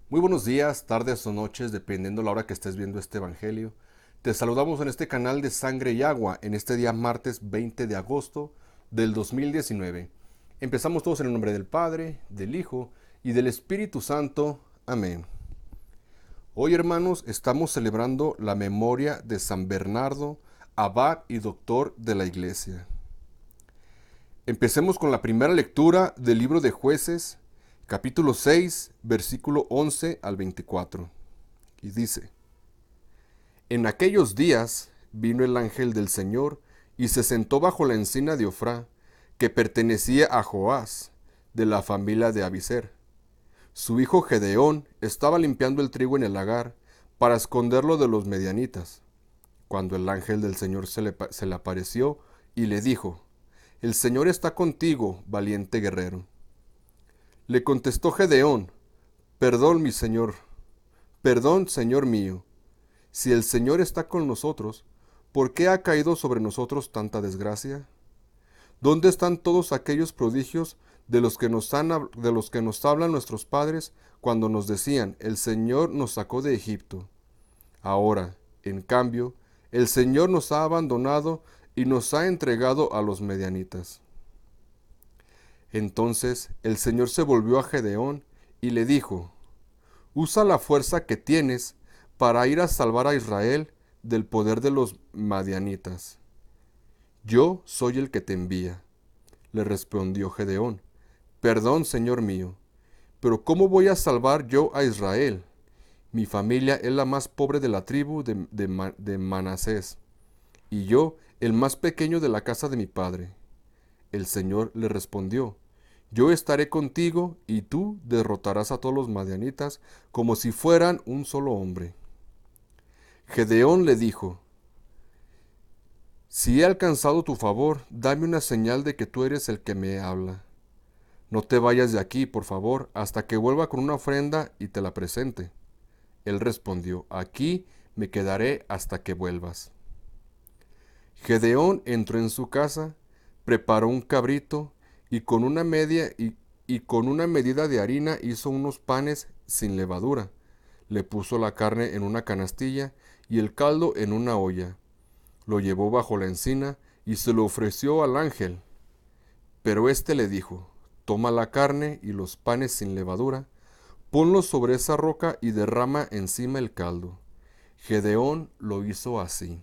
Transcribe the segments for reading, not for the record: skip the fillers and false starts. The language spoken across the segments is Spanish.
Muy buenos días, tardes o noches, dependiendo la hora que estés viendo este evangelio. Te saludamos en este canal de Sangre y Agua en este día martes 20 de agosto del 2019. Empezamos todos en el nombre del Padre, del Hijo y del Espíritu Santo. Amén. Hoy, hermanos, estamos celebrando la memoria de San Bernardo, abad y doctor de la Iglesia. Empecemos con la primera lectura del libro de Jueces, capítulo 6, versículo 11 al 24. Y dice: En aquellos días vino el ángel del Señor y se sentó bajo la encina de Ofrá, que pertenecía a Joás, de la familia de Abiser. Su hijo Gedeón estaba limpiando el trigo en el lagar para esconderlo de los medianitas, cuando el ángel del Señor se le apareció y le dijo: El Señor está contigo, valiente guerrero. Le contestó Gedeón: Perdón, mi Señor, perdón, Señor mío. Si el Señor está con nosotros, ¿por qué ha caído sobre nosotros tanta desgracia? ¿Dónde están todos aquellos prodigios de los que nos hablan nuestros padres cuando nos decían: El Señor nos sacó de Egipto? Ahora, en cambio, el Señor nos ha abandonado y nos ha entregado a los medianitas. Entonces el Señor se volvió a Gedeón y le dijo: Usa la fuerza que tienes para ir a salvar a Israel del poder de los madianitas. Yo soy el que te envía. Le respondió Gedeón: Perdón, Señor mío, pero ¿cómo voy a salvar yo a Israel? Mi familia es la más pobre de la tribu de Manasés, y yo el más pequeño de la casa de mi padre. El Señor le respondió: Yo estaré contigo, y tú derrotarás a todos los madianitas como si fueran un solo hombre. Gedeón le dijo: Si he alcanzado tu favor, dame una señal de que tú eres el que me habla. No te vayas de aquí, por favor, hasta que vuelva con una ofrenda y te la presente. Él respondió: Aquí me quedaré hasta que vuelvas. Gedeón entró en su casa, preparó un cabrito y con una medida de harina hizo unos panes sin levadura. Le puso la carne en una canastilla y el caldo en una olla. Lo llevó bajo la encina y se lo ofreció al ángel. Pero éste le dijo: Toma la carne y los panes sin levadura, ponlos sobre esa roca y derrama encima el caldo. Gedeón lo hizo así.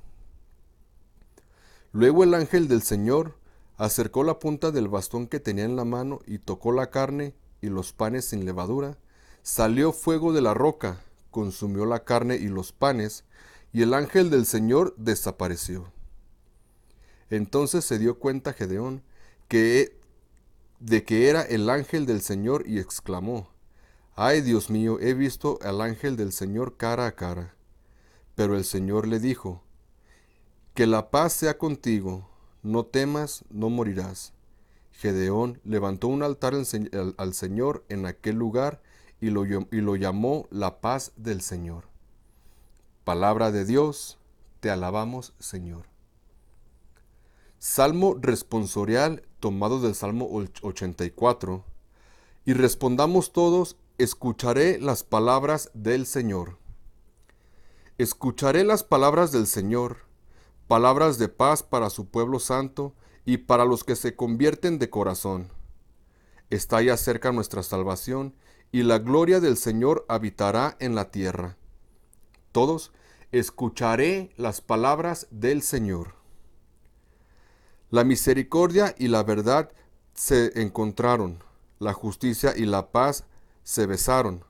Luego el ángel del Señor acercó la punta del bastón que tenía en la mano y tocó la carne y los panes sin levadura. Salió fuego de la roca, consumió la carne y los panes, y el ángel del Señor desapareció. Entonces se dio cuenta Gedeón que, de que era el ángel del Señor y exclamó: Ay, Dios mío, he visto al ángel del Señor cara a cara. Pero el Señor le dijo: Que la paz sea contigo, no temas, no morirás. Gedeón levantó un altar al Señor en aquel lugar y lo llamó la paz del Señor. Palabra de Dios, te alabamos, Señor. Salmo responsorial tomado del Salmo 84. Y respondamos todos: escucharé las palabras del Señor. Escucharé las palabras del Señor, palabras de paz para su pueblo santo y para los que se convierten de corazón. Está ya cerca nuestra salvación, y la gloria del Señor habitará en la tierra. Todos: escucharé las palabras del Señor. La misericordia y la verdad se encontraron, la justicia y la paz se besaron.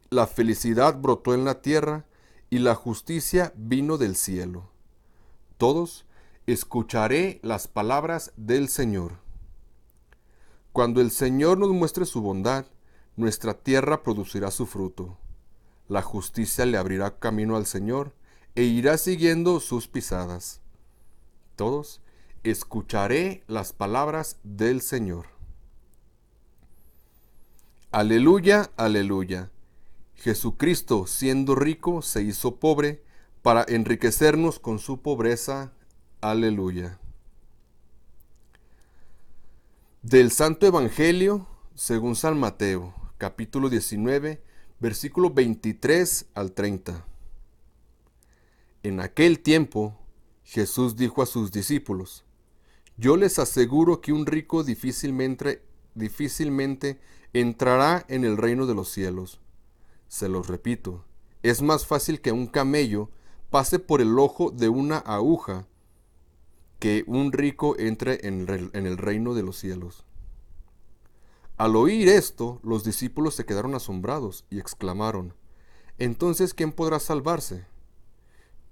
La felicidad brotó en la tierra y la justicia vino del cielo. Todos: escucharé las palabras del Señor. Cuando el Señor nos muestre su bondad, nuestra tierra producirá su fruto. La justicia le abrirá camino al Señor e irá siguiendo sus pisadas. Todos: escucharé las palabras del Señor. Aleluya, aleluya. Jesucristo, siendo rico, se hizo pobre para enriquecernos con su pobreza. Aleluya. Del Santo Evangelio según San Mateo, capítulo 19, versículo 23 al 30. En aquel tiempo, Jesús dijo a sus discípulos: Yo les aseguro que un rico difícilmente entrará en el reino de los cielos. Se los repito, es más fácil que un camello pase por el ojo de una aguja que un rico entre en el reino de los cielos. Al oír esto, los discípulos se quedaron asombrados y exclamaron: Entonces, ¿quién podrá salvarse?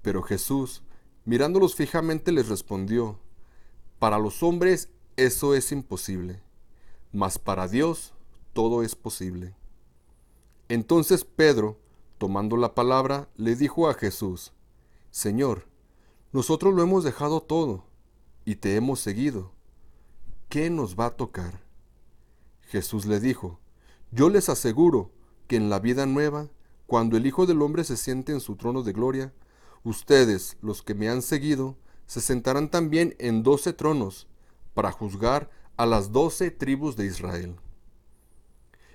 Pero Jesús, mirándolos fijamente, les respondió: Para los hombres eso es imposible, mas para Dios todo es posible. Entonces Pedro, tomando la palabra, le dijo a Jesús: Señor, nosotros lo hemos dejado todo y te hemos seguido. ¿Qué nos va a tocar? Jesús le dijo: Yo les aseguro que en la vida nueva, cuando el Hijo del Hombre se siente en su trono de gloria, ustedes, los que me han seguido, se sentarán también en 12 tronos para juzgar a las 12 tribus de Israel.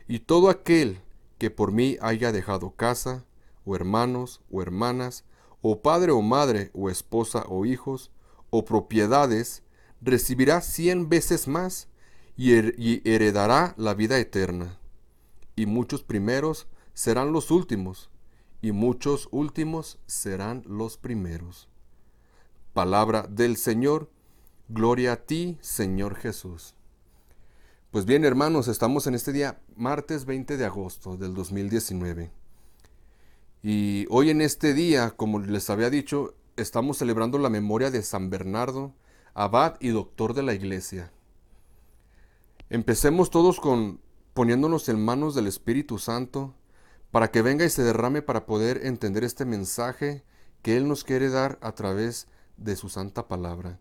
Y todo aquel que por mí haya dejado casa, o hermanos, o hermanas, o padre o madre, o esposa o hijos, o propiedades, recibirá 100 veces más y heredará la vida eterna. Y muchos primeros serán los últimos, y muchos últimos serán los primeros. Palabra del Señor. Gloria a ti, Señor Jesús. Pues bien, hermanos, estamos en este día, martes 20 de agosto del 2019. Y hoy en este día, como les había dicho, estamos celebrando la memoria de San Bernardo, abad y doctor de la Iglesia. Empecemos todos poniéndonos en manos del Espíritu Santo para que venga y se derrame para poder entender este mensaje que Él nos quiere dar a través de su santa palabra,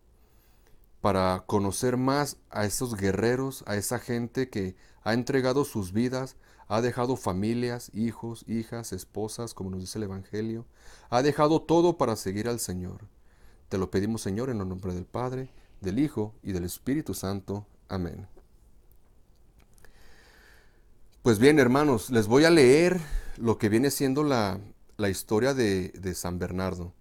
para conocer más a esos guerreros, a esa gente que ha entregado sus vidas, ha dejado familias, hijos, hijas, esposas, como nos dice el Evangelio, ha dejado todo para seguir al Señor. Te lo pedimos, Señor, en el nombre del Padre, del Hijo y del Espíritu Santo. Amén. Pues bien, hermanos, les voy a leer lo que viene siendo la historia de San Bernardo.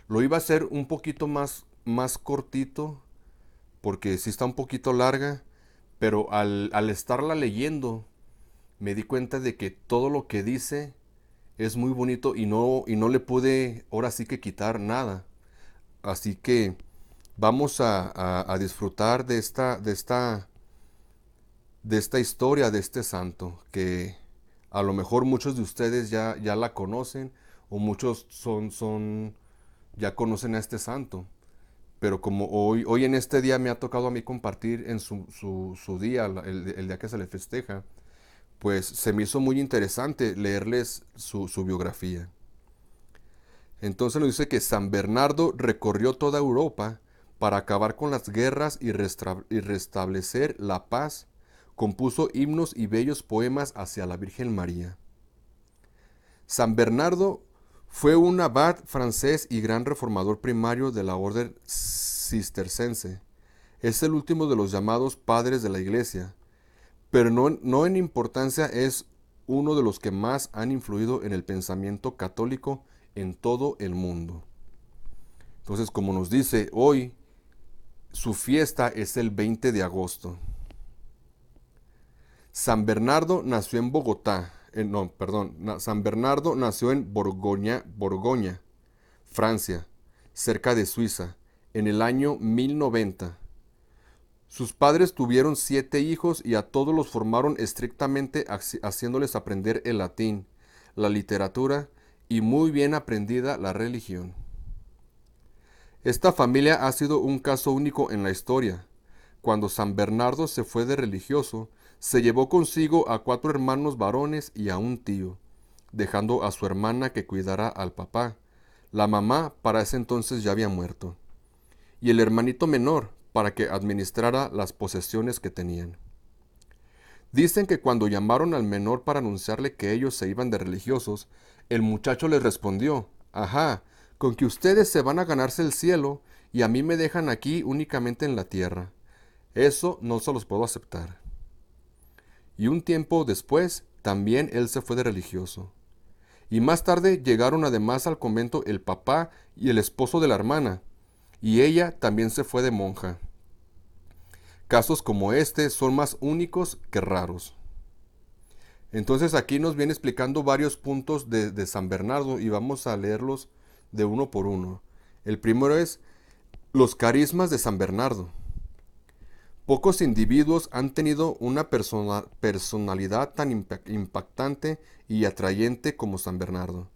Lo iba a hacer un poquito más cortito, porque sí está un poquito larga, pero al estarla leyendo me di cuenta de que todo lo que dice es muy bonito y no le pude ahora sí que quitar nada. Así que vamos a disfrutar de esta historia de este santo, que a lo mejor muchos de ustedes ya la conocen, o muchos ya conocen a este santo. Pero como hoy en este día me ha tocado a mí compartir en su día, el día que se le festeja, pues se me hizo muy interesante leerles su biografía. Entonces nos dice que San Bernardo recorrió toda Europa para acabar con las guerras y restablecer la paz. Compuso himnos y bellos poemas hacia la Virgen María. San Bernardo fue un abad francés y gran reformador primario de la orden cistercense. Es el último de los llamados padres de la Iglesia, pero no en importancia es uno de los que más han influido en el pensamiento católico en todo el mundo. Entonces, como nos dice hoy, su fiesta es el 20 de agosto. San Bernardo nació en Bogotá. San Bernardo nació en Borgoña, Francia, cerca de Suiza, en el año 1090. Sus padres tuvieron 7 hijos y a todos los formaron estrictamente, haciéndoles aprender el latín, la literatura y muy bien aprendida la religión. Esta familia ha sido un caso único en la historia. Cuando San Bernardo se fue de religioso, se llevó consigo a 4 hermanos varones y a un tío, dejando a su hermana que cuidara al papá. La mamá para ese entonces ya había muerto, y el hermanito menor para que administrara las posesiones que tenían. Dicen que cuando llamaron al menor para anunciarle que ellos se iban de religiosos, el muchacho les respondió: «Ajá, con que ustedes se van a ganarse el cielo y a mí me dejan aquí únicamente en la tierra. Eso no se los puedo aceptar». Y un tiempo después también él se fue de religioso. Y más tarde llegaron además al convento el papá y el esposo de la hermana, y ella también se fue de monja. Casos como este son más únicos que raros. Entonces aquí nos viene explicando varios puntos de San Bernardo y vamos a leerlos de uno por uno. El primero es los carismas de San Bernardo. Pocos individuos han tenido una personalidad tan impactante y atrayente como San Bernardo.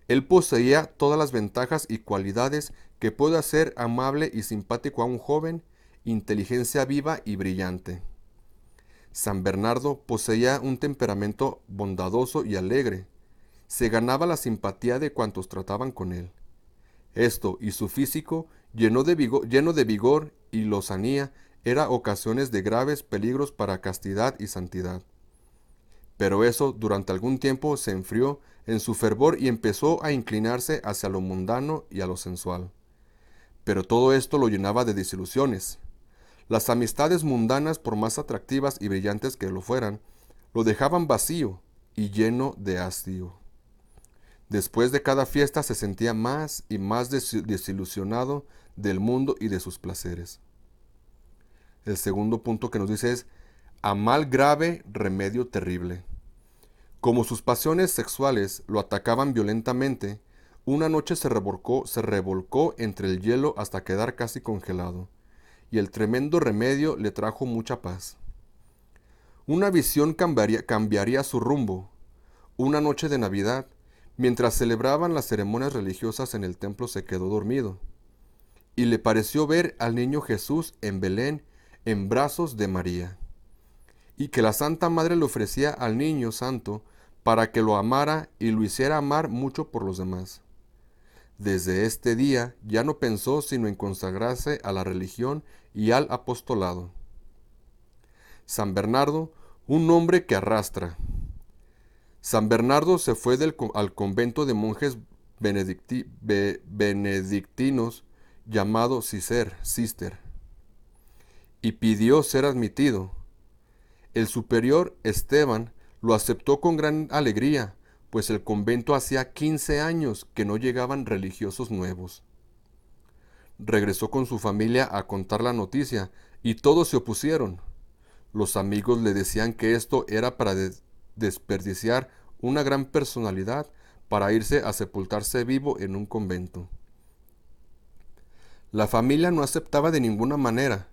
Él poseía todas las ventajas y cualidades que puede hacer amable y simpático a un joven, inteligencia viva y brillante. San Bernardo poseía un temperamento bondadoso y alegre. Se ganaba la simpatía de cuantos trataban con él. Esto y su físico, lleno de vigor y lozanía, era ocasiones de graves peligros para castidad y santidad. Pero eso durante algún tiempo se enfrió en su fervor y empezó a inclinarse hacia lo mundano y a lo sensual. Pero todo esto lo llenaba de desilusiones. Las amistades mundanas, por más atractivas y brillantes que lo fueran, lo dejaban vacío y lleno de hastío. Después de cada fiesta se sentía más y más desilusionado del mundo y de sus placeres. El segundo punto que nos dice es, a mal grave, remedio terrible. Como sus pasiones sexuales lo atacaban violentamente, una noche se revolcó entre el hielo hasta quedar casi congelado, y el tremendo remedio le trajo mucha paz. Una visión cambiaría su rumbo. Una noche de Navidad, mientras celebraban las ceremonias religiosas en el templo, se quedó dormido, y le pareció ver al niño Jesús en Belén en brazos de María, y que la Santa Madre le ofrecía al niño santo para que lo amara y lo hiciera amar mucho por los demás. Desde este día ya no pensó sino en consagrarse a la religión y al apostolado. San Bernardo, un hombre que arrastra. San Bernardo se fue al convento de monjes benedictinos llamado Cister, y pidió ser admitido. El superior Esteban lo aceptó con gran alegría, pues el convento hacía 15 años que no llegaban religiosos nuevos. Regresó con su familia a contar la noticia, y todos se opusieron. Los amigos le decían que esto era para desperdiciar una gran personalidad para irse a sepultarse vivo en un convento. La familia no aceptaba de ninguna manera,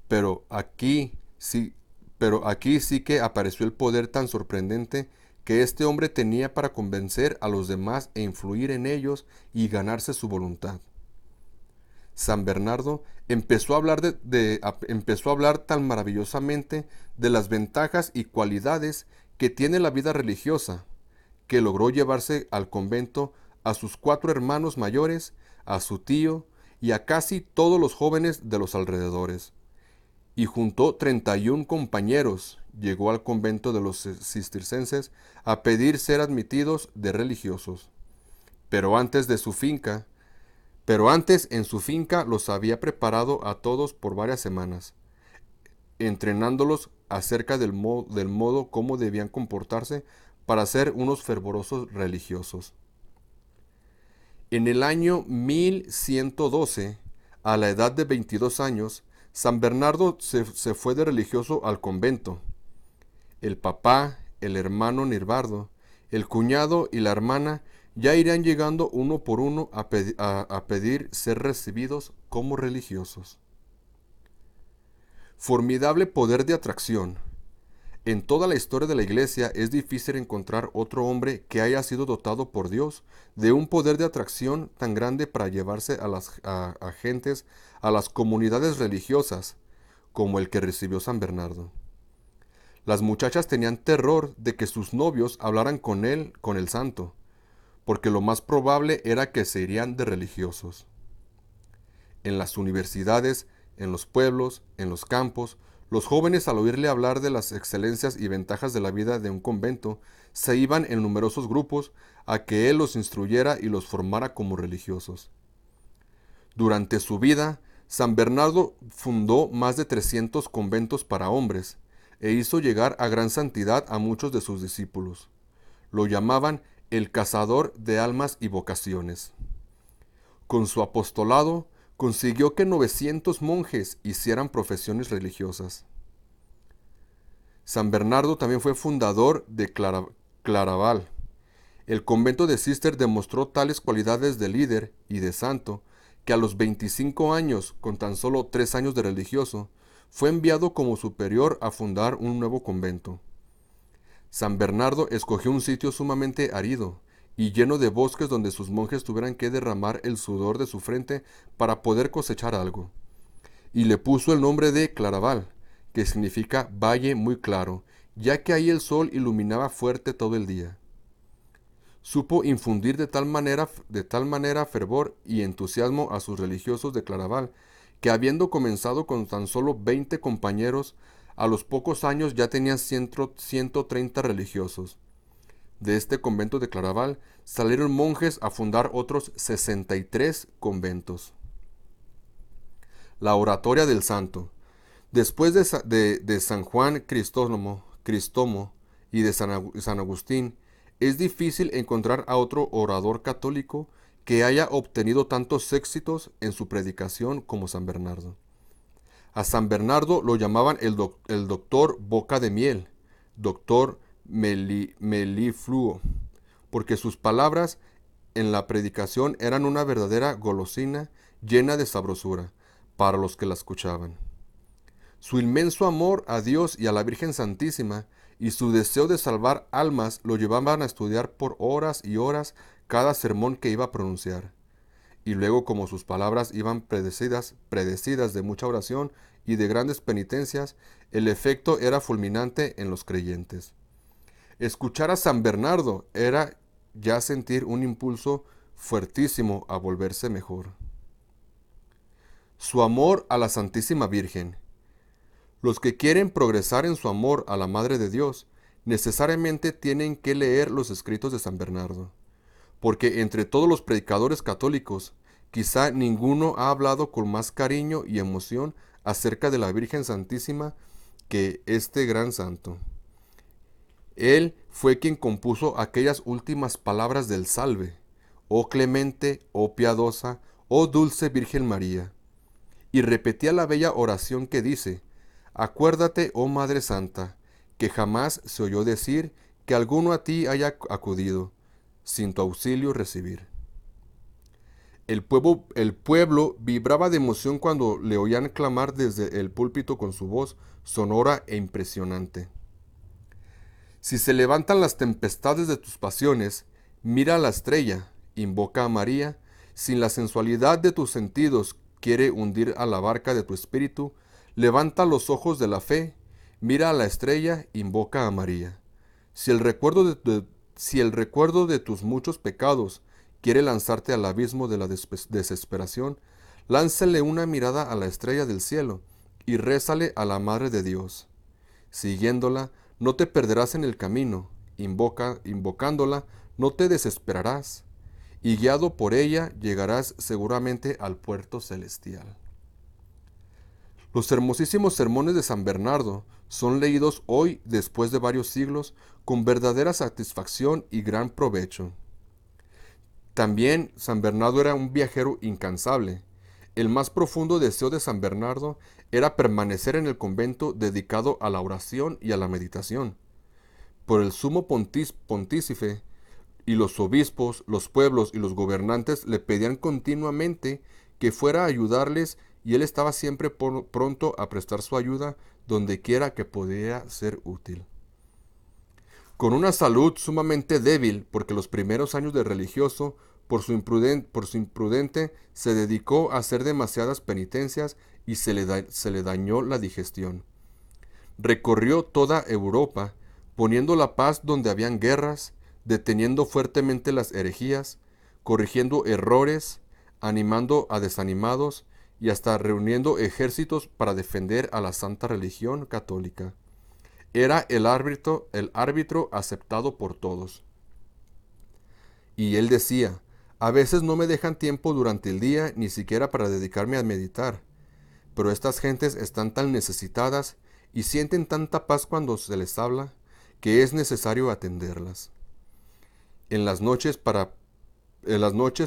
pero aquí sí que apareció el poder tan sorprendente que este hombre tenía para convencer a los demás e influir en ellos y ganarse su voluntad. San Bernardo empezó a hablar tan maravillosamente de las ventajas y cualidades que tiene la vida religiosa, que logró llevarse al convento a sus 4 hermanos mayores, a su tío y a casi todos los jóvenes de los alrededores. Y juntó 31 compañeros, llegó al convento de los cistercenses a pedir ser admitidos de religiosos. Pero antes en su finca los había preparado a todos por varias semanas, entrenándolos acerca del modo cómo debían comportarse para ser unos fervorosos religiosos. En el año 1112, a la edad de 22 años, San Bernardo se fue de religioso al convento. El papá, el hermano Nirbardo, el cuñado y la hermana ya irán llegando uno por uno a pedir ser recibidos como religiosos. Formidable poder de atracción. En toda la historia de la Iglesia es difícil encontrar otro hombre que haya sido dotado por Dios de un poder de atracción tan grande para llevarse a las gentes, a las comunidades religiosas, como el que recibió San Bernardo. Las muchachas tenían terror de que sus novios hablaran con el santo, porque lo más probable era que se irían de religiosos. En las universidades, en los pueblos, en los campos, los jóvenes, al oírle hablar de las excelencias y ventajas de la vida de un convento, se iban en numerosos grupos a que él los instruyera y los formara como religiosos. Durante su vida, San Bernardo fundó más de 300 conventos para hombres, e hizo llegar a gran santidad a muchos de sus discípulos. Lo llamaban el cazador de almas y vocaciones. Con su apostolado consiguió que 900 monjes hicieran profesiones religiosas. San Bernardo también fue fundador de Claraval. El convento de Cister demostró tales cualidades de líder y de santo que a los 25 años, con tan solo 3 años de religioso, fue enviado como superior a fundar un nuevo convento. San Bernardo escogió un sitio sumamente árido y lleno de bosques donde sus monjes tuvieran que derramar el sudor de su frente para poder cosechar algo. Y le puso el nombre de Claraval, que significa valle muy claro, ya que ahí el sol iluminaba fuerte todo el día. Supo infundir de tal manera fervor y entusiasmo a sus religiosos de Claraval, que habiendo comenzado con tan solo 20 compañeros, a los pocos años ya tenía 130 religiosos. De este convento de Claraval salieron monjes a fundar otros 63 conventos. La oratoria del santo. Después de San Juan Cristóstomo y de San Agustín, es difícil encontrar a otro orador católico que haya obtenido tantos éxitos en su predicación como San Bernardo. A San Bernardo lo llamaban el doctor Boca de Miel, doctor Melifluo, porque sus palabras en la predicación eran una verdadera golosina llena de sabrosura para los que la escuchaban. Su inmenso amor a Dios y a la Virgen Santísima y su deseo de salvar almas lo llevaban a estudiar por horas y horas cada sermón que iba a pronunciar. Y luego, como sus palabras iban predecidas de mucha oración y de grandes penitencias, el efecto era fulminante en los creyentes. Escuchar a San Bernardo era ya sentir un impulso fuertísimo a volverse mejor. Su amor a la Santísima Virgen. Los que quieren progresar en su amor a la Madre de Dios necesariamente tienen que leer los escritos de San Bernardo, porque entre todos los predicadores católicos, quizá ninguno ha hablado con más cariño y emoción acerca de la Virgen Santísima que este gran santo. Él fue quien compuso aquellas últimas palabras del Salve: oh clemente, oh piadosa, oh dulce Virgen María, y repetía la bella oración que dice: acuérdate, oh Madre Santa, que jamás se oyó decir que alguno a ti haya acudido, sin tu auxilio recibir. El pueblo vibraba de emoción cuando le oían clamar desde el púlpito con su voz sonora e impresionante. Si se levantan las tempestades de tus pasiones, mira a la estrella, invoca a María. Si la sensualidad de tus sentidos quiere hundir a la barca de tu espíritu, levanta los ojos de la fe, mira a la estrella, invoca a María. Si el recuerdo de tus muchos pecados quiere lanzarte al abismo de la desesperación, lánzale una mirada a la estrella del cielo y rézale a la Madre de Dios. Siguiéndola, no te perderás en el camino, invocándola, no te desesperarás, y guiado por ella llegarás seguramente al puerto celestial. Los hermosísimos sermones de San Bernardo son leídos hoy, después de varios siglos, con verdadera satisfacción y gran provecho. También San Bernardo era un viajero incansable. El más profundo deseo de San Bernardo era permanecer en el convento dedicado a la oración y a la meditación. Por el sumo pontífice y los obispos, los pueblos y los gobernantes le pedían continuamente que fuera a ayudarles, y él estaba siempre pronto a prestar su ayuda donde quiera que pudiera ser útil. Con una salud sumamente débil, porque los primeros años de religioso, por su imprudente, se dedicó a hacer demasiadas penitencias y se le dañó la digestión. Recorrió toda Europa, poniendo la paz donde habían guerras, deteniendo fuertemente las herejías, corrigiendo errores, animando a desanimados y hasta reuniendo ejércitos para defender a la santa religión católica. Era el árbitro aceptado por todos. Y él decía: a veces no me dejan tiempo durante el día ni siquiera para dedicarme a meditar, pero estas gentes están tan necesitadas y sienten tanta paz cuando se les habla que es necesario atenderlas. En las noches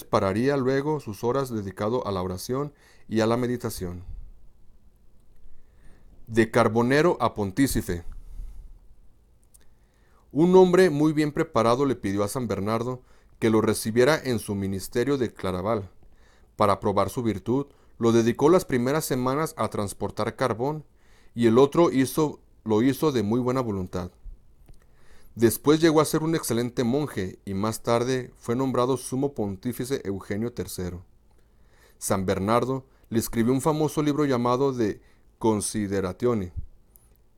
pararía luego sus horas dedicado a la oración y a la meditación. De carbonero a pontífice. Un hombre muy bien preparado le pidió a San Bernardo que lo recibiera en su ministerio de Claraval. Para probar su virtud, lo dedicó las primeras semanas a transportar carbón y el otro lo hizo de muy buena voluntad. Después llegó a ser un excelente monje y más tarde fue nombrado sumo pontífice Eugenio III. San Bernardo le escribió un famoso libro llamado De Consideratione,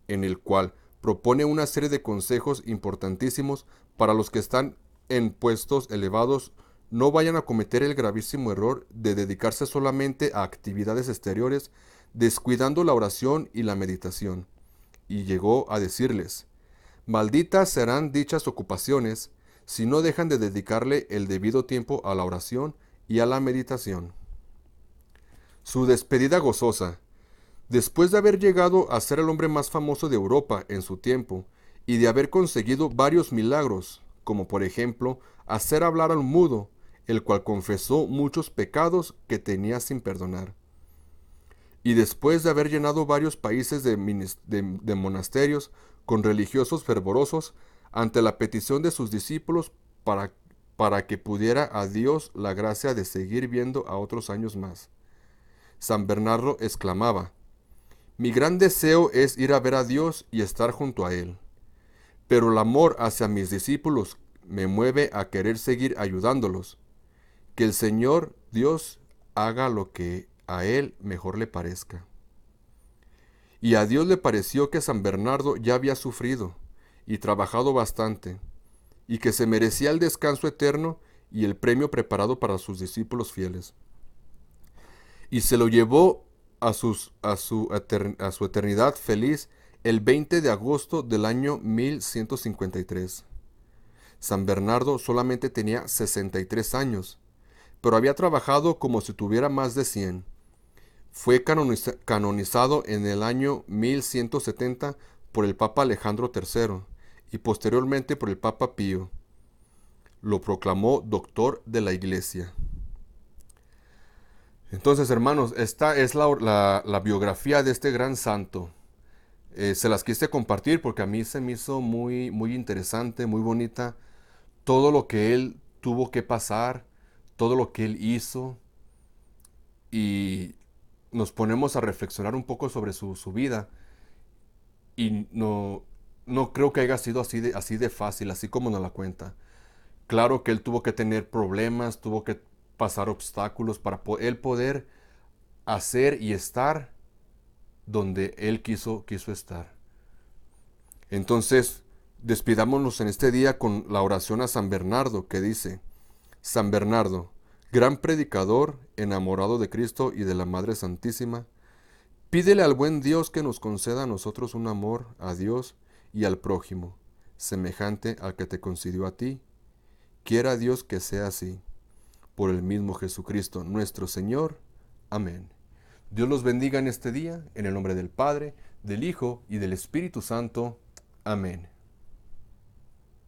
en el cual propone una serie de consejos importantísimos para los que están en puestos elevados no vayan a cometer el gravísimo error de dedicarse solamente a actividades exteriores, descuidando la oración y la meditación. Y llegó a decirles: malditas serán dichas ocupaciones si no dejan de dedicarle el debido tiempo a la oración y a la meditación. Su despedida gozosa. Después de haber llegado a ser el hombre más famoso de Europa en su tiempo y de haber conseguido varios milagros, como por ejemplo hacer hablar al mudo, el cual confesó muchos pecados que tenía sin perdonar, y después de haber llenado varios países de monasterios con religiosos fervorosos ante la petición de sus discípulos para que pudiera a Dios la gracia de seguir viendo a otros años más, San Bernardo exclamaba: mi gran deseo es ir a ver a Dios y estar junto a Él, pero el amor hacia mis discípulos me mueve a querer seguir ayudándolos. Que el Señor Dios haga lo que a Él mejor le parezca. Y a Dios le pareció que San Bernardo ya había sufrido y trabajado bastante, y que se merecía el descanso eterno y el premio preparado para sus discípulos fieles. Y se lo llevó a su eternidad feliz el 20 de agosto del año 1153. San Bernardo solamente tenía 63 años, pero había trabajado como si tuviera más de 100. Fue canonizado en el año 1170 por el Papa Alejandro III y posteriormente por el Papa Pío. Lo proclamó doctor de la Iglesia. Entonces, hermanos, esta es la biografía de este gran santo. Se las quise compartir porque a mí se me hizo muy, muy interesante, muy bonita, todo lo que él tuvo que pasar, todo lo que él hizo, y nos ponemos a reflexionar un poco sobre su vida, y no creo que haya sido así de fácil, así como nos la cuenta. Claro que él tuvo que tener problemas, tuvo que pasar obstáculos para él poder hacer y estar donde él quiso estar. Entonces, despidámonos en este día con la oración a San Bernardo, que dice: San Bernardo, gran predicador, enamorado de Cristo y de la Madre Santísima, pídele al buen Dios que nos conceda a nosotros un amor a Dios y al prójimo, semejante al que te concedió a ti. Quiera Dios que sea así. Por el mismo Jesucristo nuestro Señor. Amén. Dios los bendiga en este día, en el nombre del Padre, del Hijo y del Espíritu Santo. Amén.